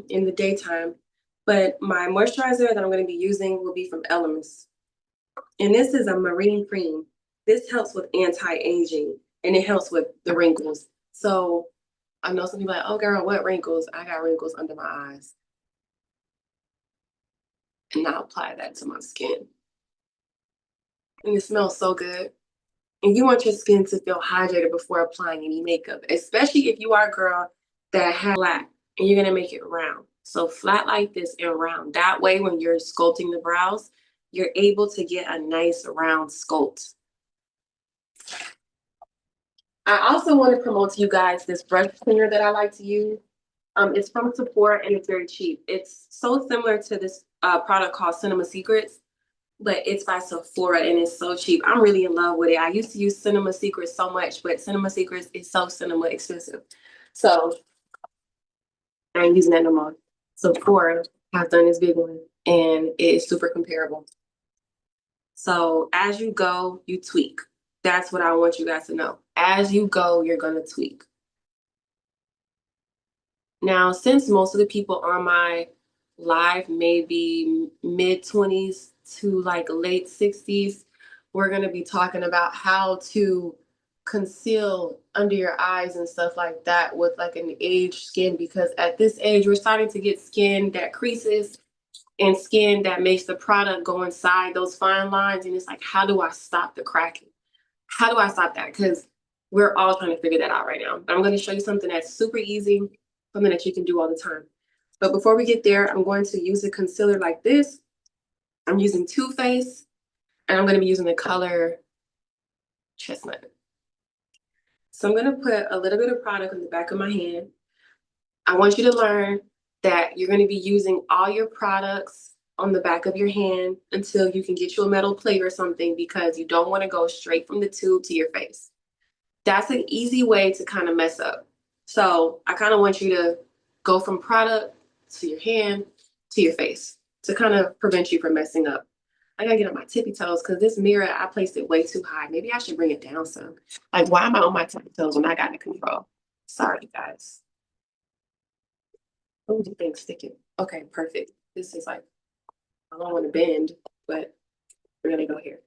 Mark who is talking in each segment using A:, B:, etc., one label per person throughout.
A: in the daytime. But my moisturizer that I'm going to be using will be from Elemis. And this is a marine cream. This helps with anti-aging and it helps with the wrinkles. So I know some people are like, oh girl, what wrinkles? I got wrinkles under my eyes. And I'll apply that to my skin. And it smells so good. And you want your skin to feel hydrated before applying any makeup, especially if you are a girl that has flat and you're gonna make it round. So flat like this and round. That way, when you're sculpting the brows, you're able to get a nice round sculpt. I also want to promote to you guys this brush cleaner that I like to use. It's from Sephora and it's very cheap. It's so similar to this product called Cinema Secrets, but it's by Sephora and it's so cheap. I'm really in love with it. I used to use Cinema Secrets so much, but Cinema Secrets is so cinema expensive. So I ain't using that no more. Sephora has done this big one and it is super comparable. So as you go, you tweak. That's what I want you guys to know. As you go, you're going to tweak. Now, since most of the people on my live may be mid-20s to like late 60s, we're going to be talking about how to conceal under your eyes and stuff like that with like an aged skin, because at this age, we're starting to get skin that creases and skin that makes the product go inside those fine lines. And it's like, how do I stop the cracking? How do I stop that? Because we're all trying to figure that out right now. But I'm going to show you something that's super easy, something that you can do all the time. But before we get there, I'm going to use a concealer like this. I'm using Too Faced, and I'm going to be using the color Chestnut. So I'm going to put a little bit of product on the back of my hand. I want you to learn that you're going to be using all your products on the back of your hand until you can get you a metal plate or something, because you don't want to go straight from the tube to your face. That's an easy way to kind of mess up. So I kind of want you to go from product to your hand to your face to kind of prevent you from messing up. I gotta get on my tippy toes because this mirror, I placed it way too high. Maybe I should bring it down some. Like, why am I on my tippy toes when I got the control? Sorry, guys. Oh, do you think sticking? Okay, perfect. This is like, I don't want to bend, but we're gonna go here.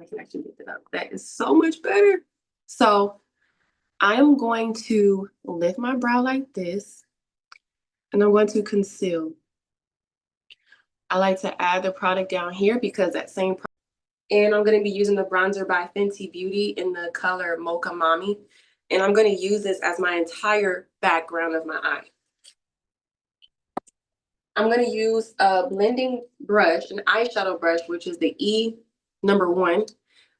A: I can actually lift it up. That is so much better. So I am going to lift my brow like this, and I'm going to conceal. I like to add the product down here because that same product, and I'm going to be using the bronzer by Fenty Beauty in the color Mocha Mami, and I'm going to use this as my entire background of my eye. I'm going to use a blending brush, an eyeshadow brush, which is the E1.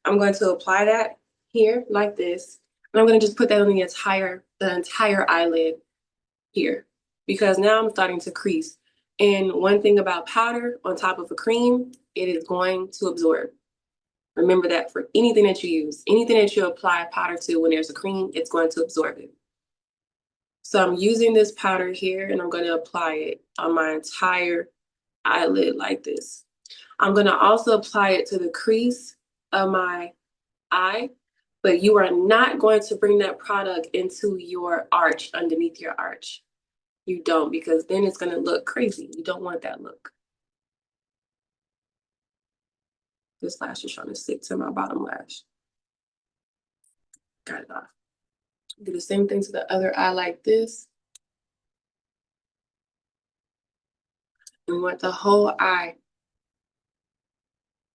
A: I'm going to apply that here like this, and I'm going to just put that on the entire eyelid here, because now I'm starting to crease. And one thing about powder on top of a cream, it is going to absorb. Remember that for anything that you use, anything that you apply powder to when there's a cream, it's going to absorb it. So I'm using this powder here and I'm going to apply it on my entire eyelid like this. I'm going to also apply it to the crease of my eye, but you are not going to bring that product into your arch, underneath your arch. You don't, because then it's going to look crazy. You don't want that look. This lash is trying to stick to my bottom lash. Got it off. Do the same thing to the other eye like this. We want the whole eye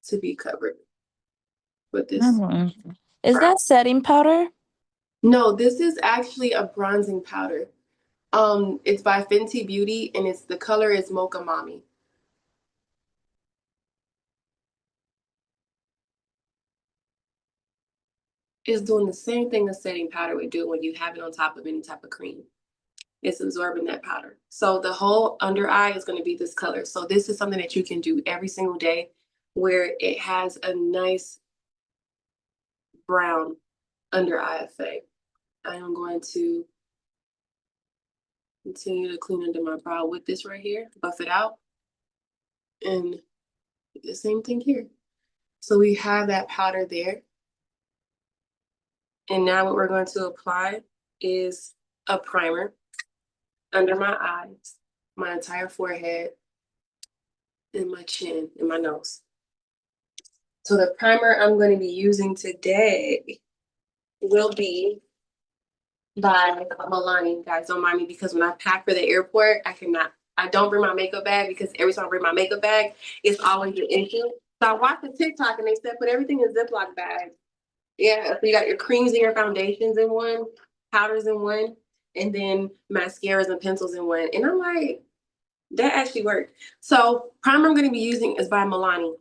A: to be covered with this.
B: Is that setting powder?
A: No, this is actually a bronzing powder. It's by Fenty Beauty and the color is Mocha Mami. It's doing the same thing a setting powder would do when you have it on top of any type of cream. It's absorbing that powder. So the whole under eye is going to be this color. So this is something that you can do every single day where it has a nice brown under eye effect. I am going to continue to clean under my brow with this right here, buff it out, and the same thing here. So we have that powder there. And now what we're going to apply is a primer. under my eyes, my entire forehead, and my chin, and my nose. So the primer I'm going to be using today will be by Milani. Guys, don't mind me because when I pack for the airport, I don't bring my makeup bag because every time I bring my makeup bag, it's always an issue. So I watched the TikTok and they said put everything in Ziploc bags. Yeah, so you got your creams and your foundations in one, powders in one, and then mascaras and pencils in one. And I'm like, that actually worked. So primer I'm going to be using is by Milani.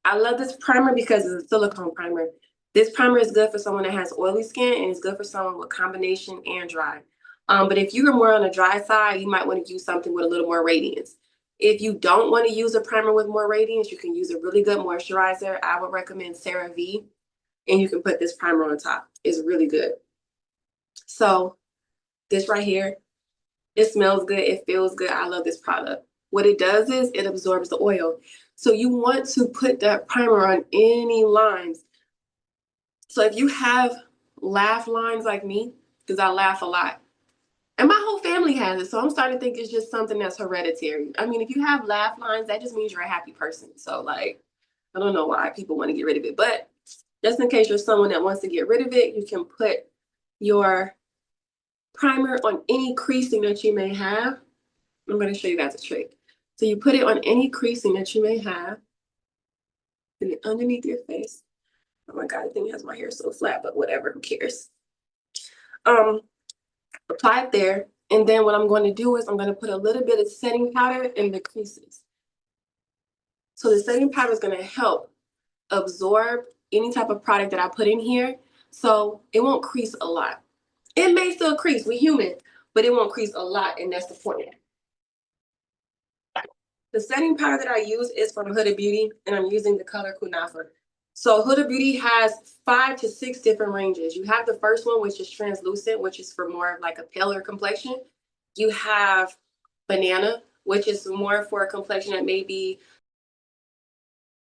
A: I love this primer because it's a silicone primer. This primer is good for someone that has oily skin and it's good for someone with combination and dry. But if you're more on the dry side, you might want to use something with a little more radiance. If you don't want to use a primer with more radiance, you can use a really good moisturizer. I would recommend CeraVe, and you can put this primer on top. It's really good. So this right here, it smells good. It feels good. I love this product. What it does is it absorbs the oil. So you want to put that primer on any lines. So if you have laugh lines like me, because I laugh a lot, and my whole family has it, so I'm starting to think it's just something that's hereditary. I mean, if you have laugh lines, that just means you're a happy person. So like, I don't know why people want to get rid of it, but just in case you're someone that wants to get rid of it, you can put your primer on any creasing that you may have. I'm going to show you guys a trick. So you put it on any creasing that you may have, and underneath your face. Oh my God, I think it has my hair so flat, but whatever, who cares? Apply it there, and then what I'm going to do is I'm going to put a little bit of setting powder in the creases. So the setting powder is going to help absorb any type of product that I put in here, so it won't crease a lot. It may still crease, we're human, but it won't crease a lot, and that's the point. The setting powder that I use is from Huda Beauty, and I'm using the color Kunafa. So Huda Beauty has 5 to 6 different ranges. You have the first one, which is translucent, which is for more of like a paler complexion. You have banana, which is more for a complexion that may be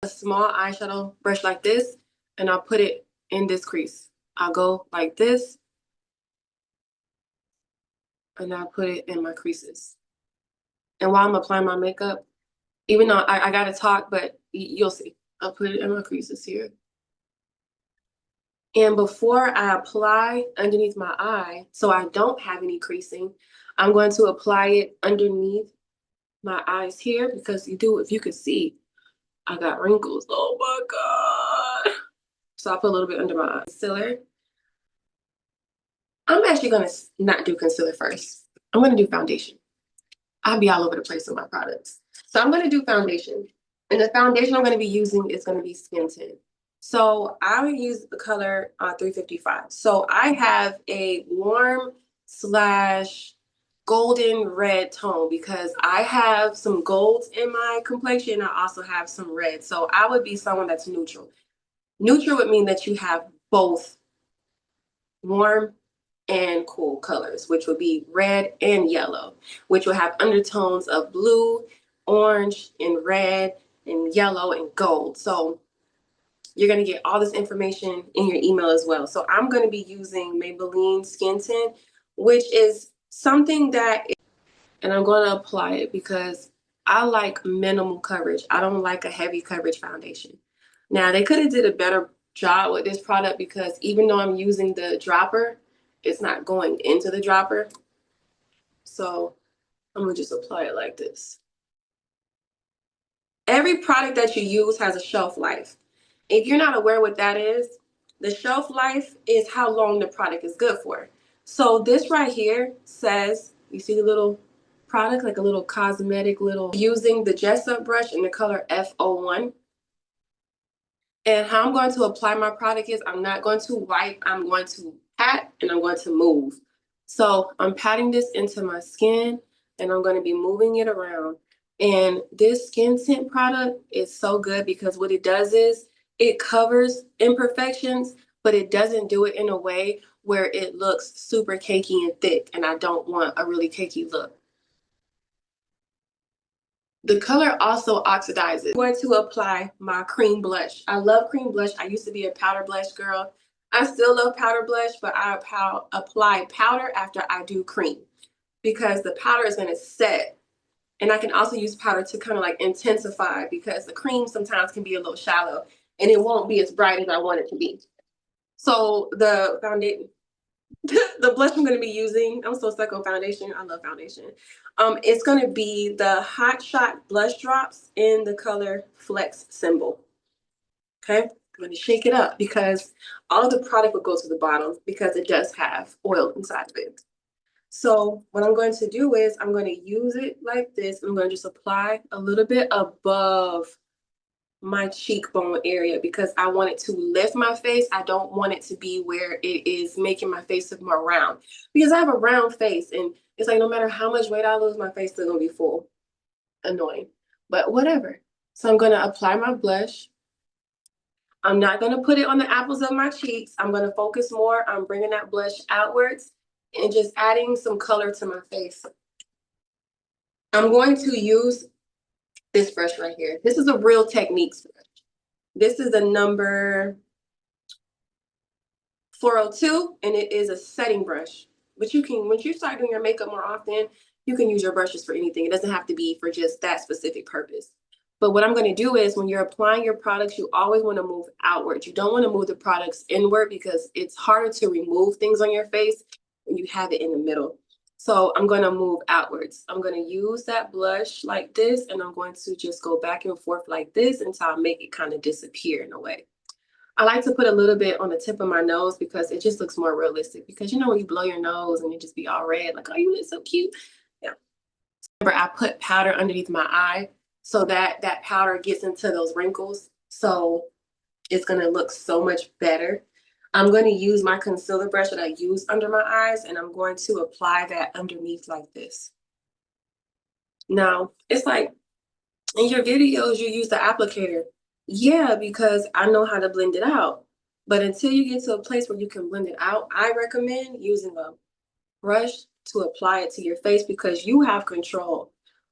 A: a small eyeshadow brush like this, and I'll put it in this crease. I'll go like this, and I'll put it in my creases. And while I'm applying my makeup, even though I gotta talk, but you'll see. I'll put it in my creases here. And before I apply underneath my eye, so I don't have any creasing, I'm going to apply it underneath my eyes here because if you could see, I got wrinkles. Oh my God. So I'll put a little bit under my eye. Concealer. I'm actually gonna not do concealer first. I'm gonna do foundation. I'll be all over the place with my products. So I'm gonna do foundation. And the foundation I'm gonna be using is gonna be Skin Tint. So I would use the color 355. So I have a warm slash golden red tone because I have some golds in my complexion. I also have some red. So I would be someone that's neutral. Neutral would mean that you have both warm and cool colors, which would be red and yellow, which will have undertones of blue, orange, and red, and yellow, and gold. So you're going to get all this information in your email as well. So I'm going to be using Maybelline Skin Tint, which is something that, and I'm going to apply it because I like minimal coverage. I don't like a heavy coverage foundation. Now, they could have did a better job with this product because even though I'm using the dropper, it's not going into the dropper. So I'm going to just apply it like this. Every product that you use has a shelf life. If you're not aware what that is, the shelf life is how long the product is good for. So this right here says, you see the little product, like a little cosmetic little, using the Jessup brush in the color F01. And how I'm going to apply my product is I'm not going to wipe, I'm going to pat and I'm going to move. So I'm patting this into my skin and I'm going to be moving it around. And this Skin Tint product is so good because what it does is it covers imperfections, but it doesn't do it in a way where it looks super cakey and thick. And I don't want a really cakey look. The color also oxidizes. I'm going to apply my cream blush. I love cream blush. I used to be a powder blush girl. I still love powder blush, but I apply powder after I do cream. because the powder is going to set. And I can also use powder to kind of like intensify because the cream sometimes can be a little shallow and it won't be as bright as I want it to be. So the foundation, the blush I'm going to be using, I'm so stuck on foundation. I love foundation. It's going to be the Hot Shot Blush Drops in the color Flex Symbol. Okay, I'm going to shake it up because all of the product will go to the bottom because it does have oil inside of it. So what I'm going to do is I'm going to use it like this. I'm going to just apply a little bit above my cheekbone area because I want it to lift my face. I don't want it to be where it is making my face look more round because I have a round face and it's like no matter how much weight I lose, my face is still gonna be full. Annoying, but whatever. So I'm going to apply my blush. I'm not going to put it on the apples of my cheeks. I'm going to focus more on bringing that blush outwards and just adding some color to my face. I'm going to use this brush right here. This is a Real Techniques brush. This is a number 402, and it is a setting brush. But you can, once you start doing your makeup more often, you can use your brushes for anything. It doesn't have to be for just that specific purpose. But what I'm going to do is when you're applying your products, you always want to move outward. You don't want to move the products inward because it's harder to remove things on your face when you have it in the middle. So I'm going to move outwards. I'm going to use that blush like this, and I'm going to just go back and forth like this until I make it kind of disappear in a way. I like to put a little bit on the tip of my nose because it just looks more realistic. Because you know when you blow your nose and it just be all red, like, oh, you look so cute. Yeah. Remember, I put powder underneath my eye so that that powder gets into those wrinkles. So it's going to look so much better. I'm going to use my concealer brush that I use under my eyes, and I'm going to apply that underneath like this. Now, it's like in your videos, you use the applicator. Yeah, because I know how to blend it out. But until you get to a place where you can blend it out, I recommend using a brush to apply it to your face because you have control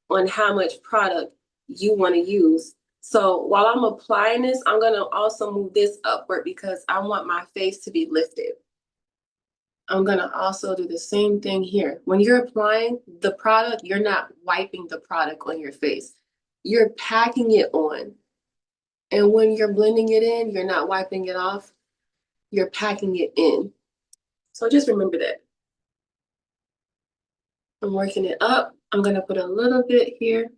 A: on how much product you want to use. So while I'm applying this, I'm going to also move this upward because I want my face to be lifted. I'm going to also do the same thing here. When you're applying the product, you're not wiping the product on your face. You're packing it on. And when you're blending it in, you're not wiping it off. You're packing it in. So just remember that. I'm working it up. I'm going to put a little bit here.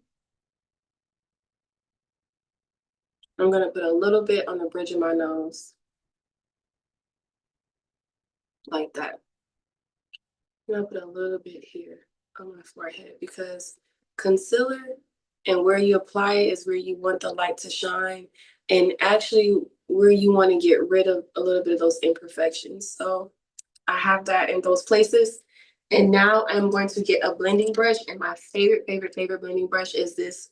A: I'm going to put a little bit on the bridge of my nose. Like that. I'm going to put a little bit here on my forehead because concealer and where you apply it is where you want the light to shine and actually where you want to get rid of a little bit of those imperfections. So I have that in those places. And now I'm going to get a blending brush, and my favorite blending brush is this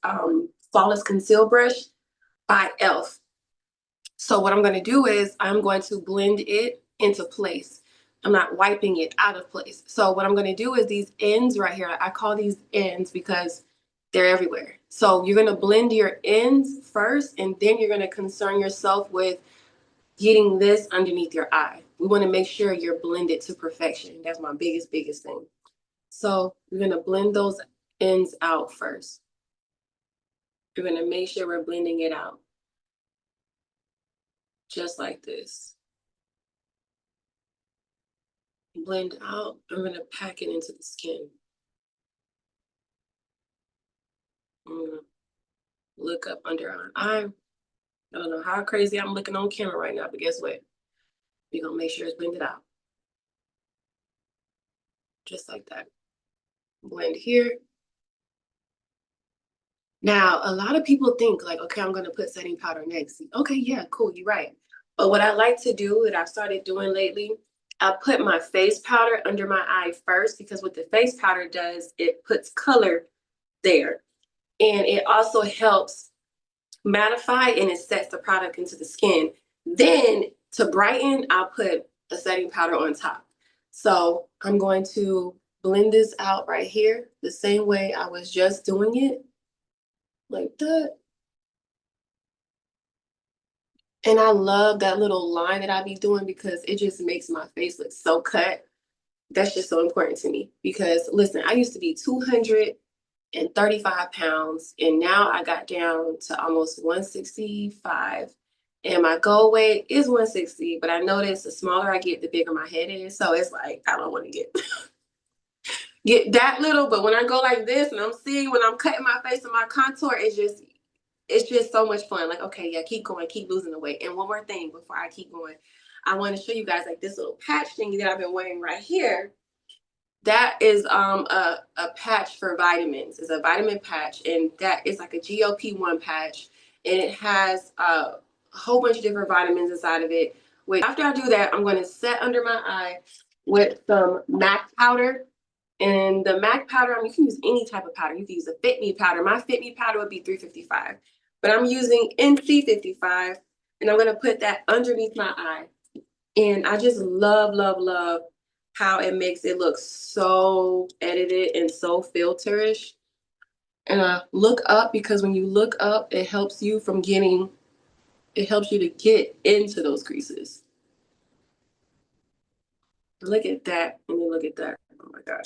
A: Flawless Conceal Brush by e.l.f. So what I'm going to do is I'm going to blend it into place. I'm not wiping it out of place. So what I'm going to do is these ends right here, I call these ends because they're everywhere. So you're going to blend your ends first, and then you're going to concern yourself with getting this underneath your eye. We want to make sure you're blended to perfection. That's my biggest thing. So we're going to blend those ends out first. We're going to make sure we're blending it out. Just like this. Blend out. I'm going to pack it into the skin. I'm going to look up under our eye. I don't know how crazy I'm looking on camera right now, but guess what? We're going to make sure it's blended out. Just like that. Blend here. Now, a lot of people think like, okay, I'm going to put setting powder next. Okay, yeah, cool, you're right. But what I like to do that I've started doing lately, I put my face powder under my eye first because what the face powder does, it puts color there. And it also helps mattify and it sets the product into the skin. Then to brighten, I'll put a setting powder on top. So I'm going to blend this out right here the same way I was just doing it. Like that. And I love that little line that I be doing because it just makes my face look so cut. That's just so important to me because listen, I used to be 235 pounds and now I got down to almost 165. And my goal weight is 160, but I notice the smaller I get, the bigger my head is. So it's like I don't want to get that little, but when I go like this and I'm seeing when I'm cutting my face and my contour, it's just so much fun. Like, okay, yeah, keep going, keep losing the weight. And one more thing before I keep going, I want to show you guys like this little patch thing that I've been wearing right here. That is a patch for vitamins. It's a vitamin patch, and that is like a GLP-1 patch, and it has a whole bunch of different vitamins inside of it. Wait, after I do that, I'm going to set under my eye with some MAC powder. And the MAC powder, I mean, you can use any type of powder. You can use a Fit Me powder. My Fit Me powder would be 355, but I'm using NC55, and I'm going to put that underneath my eye. And I just love, love, love how it makes it look so edited and so filterish. And look up because when you look up, it helps you to get into those creases. Look at that, and then look at that. Oh my God.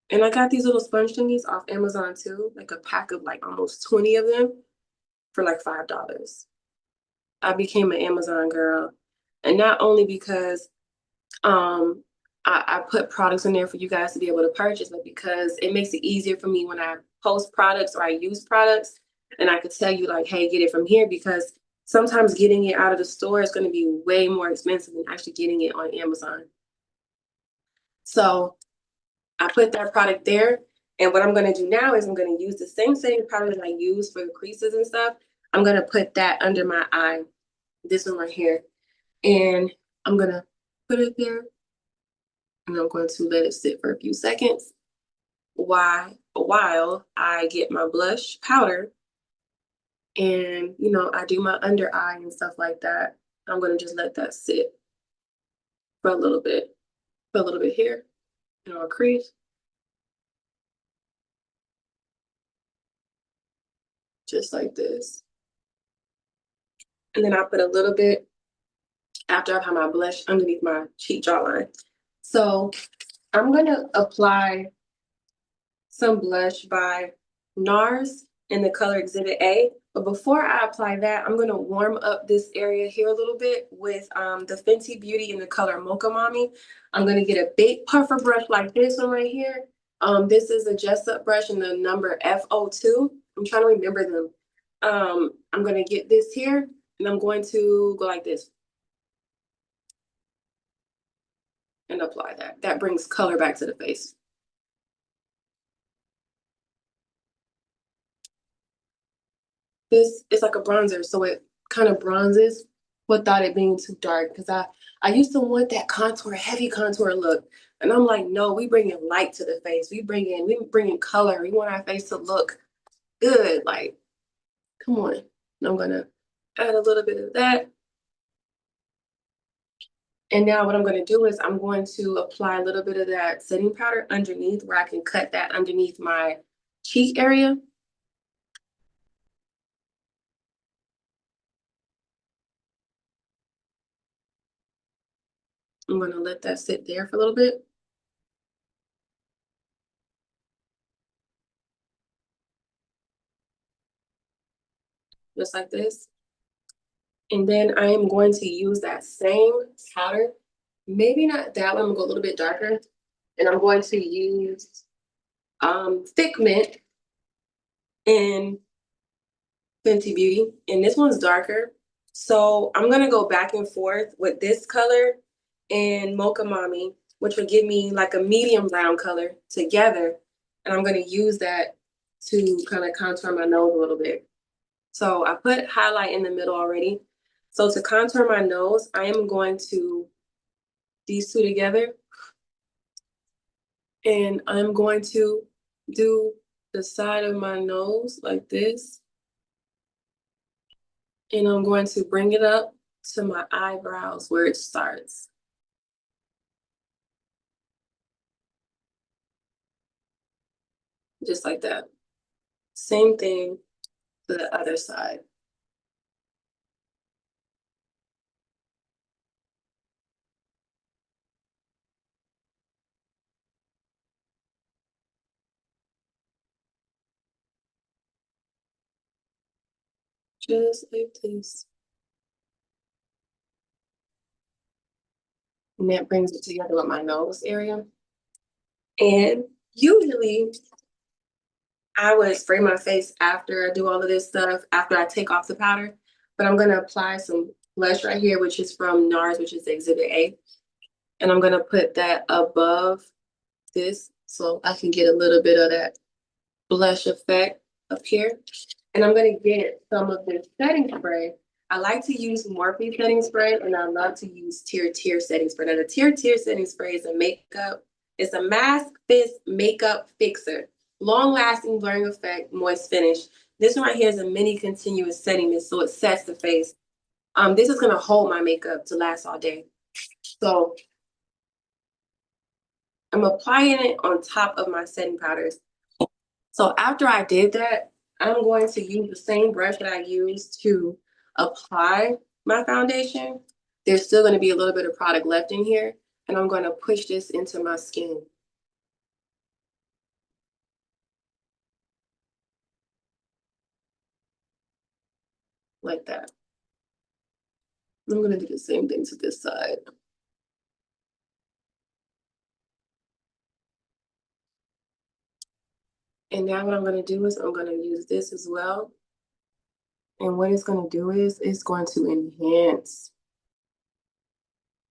A: And I got these little sponge thingies off Amazon too, like a pack of like almost 20 of them for like $5. I became an Amazon girl. And not only because I put products in there for you guys to be able to purchase, but because it makes it easier for me when I post products or I use products, and I could tell you like, hey, get it from here, because sometimes getting it out of the store is going to be way more expensive than actually getting it on Amazon. So I put that product there, and what I'm going to do now is I'm going to use the same setting powder that I use for the creases and stuff. I'm going to put that under my eye, this one right here, and I'm going to put it there. And I'm going to let it sit for a few seconds while I get my blush powder and, I do my under eye and stuff like that. I'm going to just let that sit for a little bit, here, a crease, just like this. And then I put a little bit after I've had my blush underneath my cheek jawline. So I'm going to apply some blush by NARS in the color Exhibit A. But before I apply that, I'm going to warm up this area here a little bit with the Fenty Beauty in the color Mocha Mommy. I'm going to get a big puffer brush like this one right here. This is a Jessup brush in the number F02. I'm trying to remember them. I'm going to get this here, and I'm going to go like this and apply that. That brings color back to the face. This is like a bronzer, so it kind of bronzes without it being too dark. Because I used to want that contour, heavy contour look, and I'm like, no, we bring in light to the face. We bring in color. We want our face to look good. Like, come on. And I'm gonna add a little bit of that. And now what I'm going to do is I'm going to apply a little bit of that setting powder underneath where I can cut that underneath my cheek area. I'm going to let that sit there for a little bit. Just like this. And then I am going to use that same powder, maybe not that one, I'm gonna go a little bit darker. And I'm going to use Figment in Fenty Beauty. And this one's darker. So I'm gonna go back and forth with this color and Mocha Mommy, which would give me like a medium brown color together. And I'm gonna use that to kind of contour my nose a little bit. So I put highlight in the middle already. So to contour my nose, I am going to these two together. And I'm going to do the side of my nose like this. And I'm going to bring it up to my eyebrows where it starts. Just like that. Same thing to the other side. Just like this. And that brings it together with my nose area. And usually I would spray my face after I do all of this stuff, after I take off the powder. But I'm gonna apply some blush right here, which is from NARS, which is Exhibit A. And I'm gonna put that above this so I can get a little bit of that blush effect up here. And I'm gonna get some of this setting spray. I like to use Morphe setting spray, and I love to use Tear setting spray. Now the Tear setting spray is a makeup, it's a mask fist makeup fixer. Long lasting blurring effect, moist finish. This one right here is a mini continuous setting mist, so it sets the face. This is gonna hold my makeup to last all day. So I'm applying it on top of my setting powders. So after I did that, I'm going to use the same brush that I used to apply my foundation. There's still going to be a little bit of product left in here, and I'm going to push this into my skin. Like that. I'm going to do the same thing to this side. And now what I'm going to do is I'm going to use this as well. And what it's going to do is it's going to enhance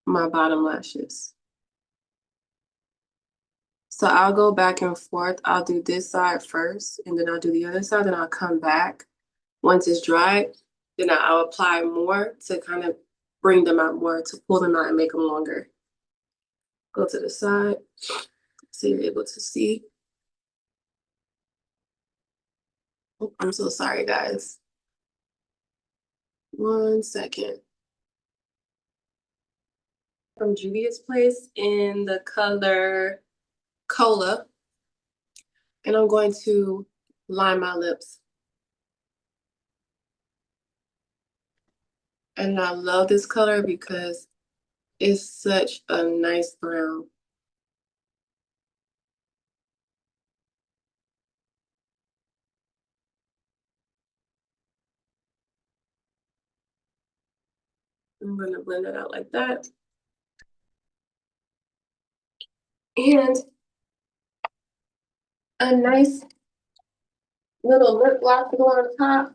A: my bottom lashes. So I'll go back and forth. I'll do this side first, and then I'll do the other side, then I'll come back. Once it's dry, then I'll apply more to kind of bring them out more, to pull them out and make them longer. Go to the side so you're able to see. Oh, I'm so sorry, guys. 1 second. From Juvia's Place in the color Cola. And I'm going to line my lips. And I love this color because it's such a nice brown. I'm going to blend it out like that. And a nice little lip gloss to go on top.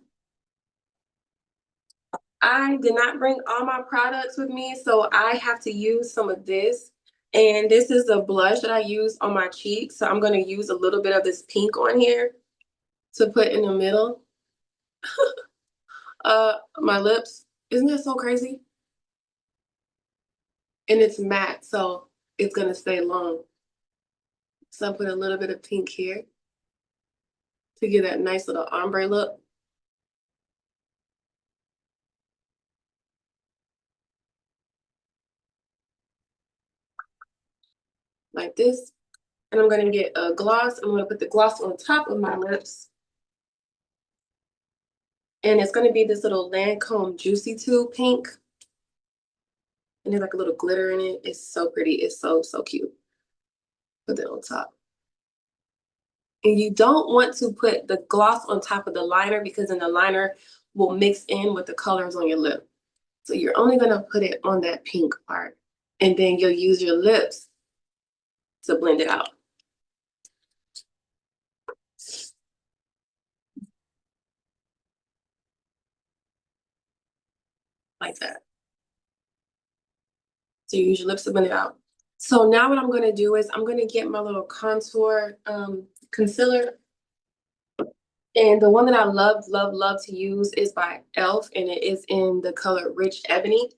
A: I did not bring all my products with me, so I have to use some of this. And this is a blush that I use on my cheeks. So I'm going to use a little bit of this pink on here to put in the middle. My lips. Isn't that so crazy? And it's matte, so it's going to stay long. So I put a little bit of pink here to give that nice little ombre look. Like this. And I'm going to get a gloss. I'm going to put the gloss on top of my lips. And it's going to be this little Lancome Juicy Tube pink. And there's like a little glitter in it. It's so pretty. It's so, so cute. Put that on top. And you don't want to put the gloss on top of the liner because then the liner will mix in with the colors on your lip. So you're only going to put it on that pink part. And then you'll use your lips to blend it out. Like that. So you use your lips to blend it out. So now what I'm going to do is I'm going to get my little contour concealer. And the one that I love, love, love to use is by e.l.f. And it is in the color Rich Ebony.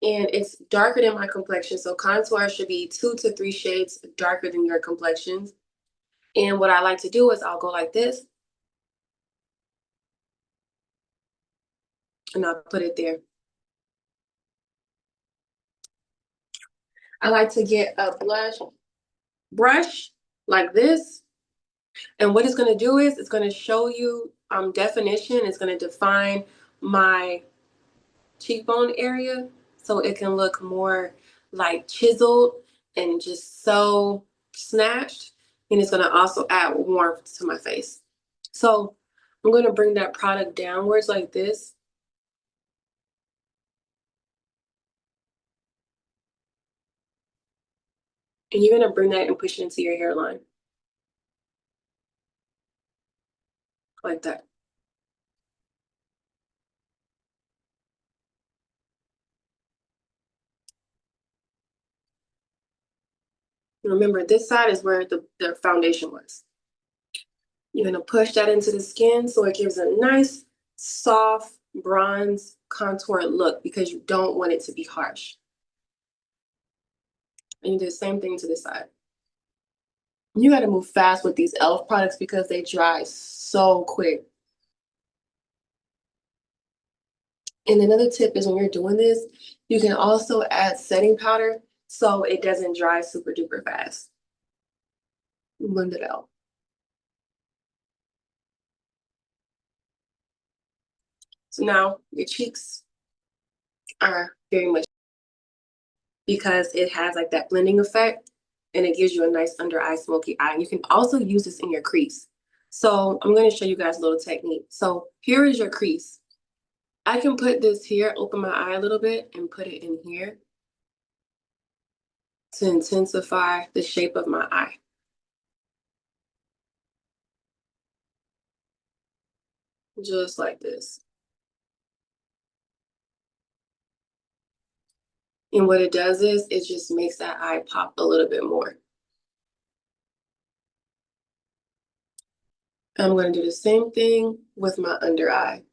A: And it's darker than my complexion. So contour should be 2 to 3 shades darker than your complexions. And what I like to do is I'll go like this. And I'll put it there. I like to get a blush brush like this. And what it's going to do is it's going to show you definition. It's going to define my cheekbone area so it can look more like chiseled and just so snatched. And it's going to also add warmth to my face. So I'm going to bring that product downwards like this. And you're going to bring that and push it into your hairline. Like that. Remember, this side is where the foundation was. You're going to push that into the skin so it gives a nice, soft, bronze contour look because you don't want it to be harsh. And you do the same thing to this side. You got to move fast with these e.l.f. products because they dry so quick. And another tip is when you're doing this, you can also add setting powder so it doesn't dry super duper fast. Blend it out. So now your cheeks are very much because it has like that blending effect and it gives you a nice under eye smoky eye. And you can also use this in your crease. So I'm going to show you guys a little technique. So here is your crease. I can put this here, open my eye a little bit and put it in here to intensify the shape of my eye. Just like this. And what it does is it just makes that eye pop a little bit more. I'm going to do the same thing with my under eye.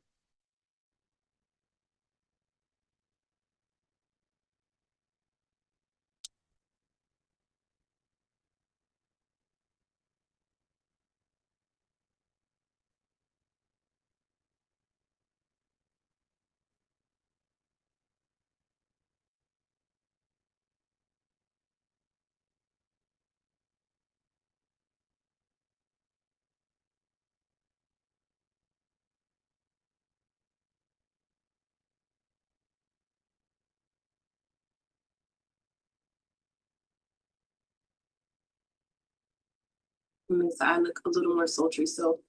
A: It makes the eye look a little more sultry. So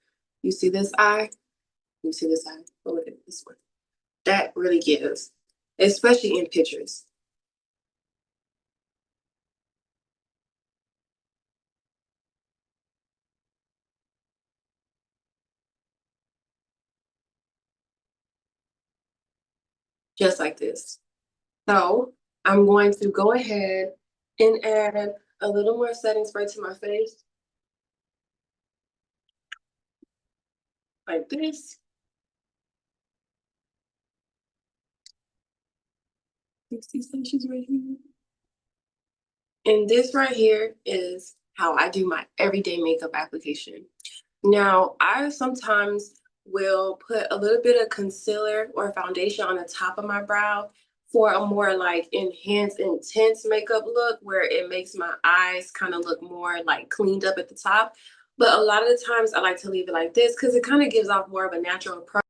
A: you see this eye, you see this eye. Oh, look at this one. That really gives, especially in pictures. Just like this. So I'm going to go ahead and add a little more setting spray to my face. Like this. These lashes right here. And this right here is how I do my everyday makeup application. Now, I sometimes will put a little bit of concealer or foundation on the top of my brow for a more like enhanced, intense makeup look where it makes my eyes kind of look more like cleaned up at the top. But a lot of the times I like to leave it like this because it kind of gives off more of a natural approach.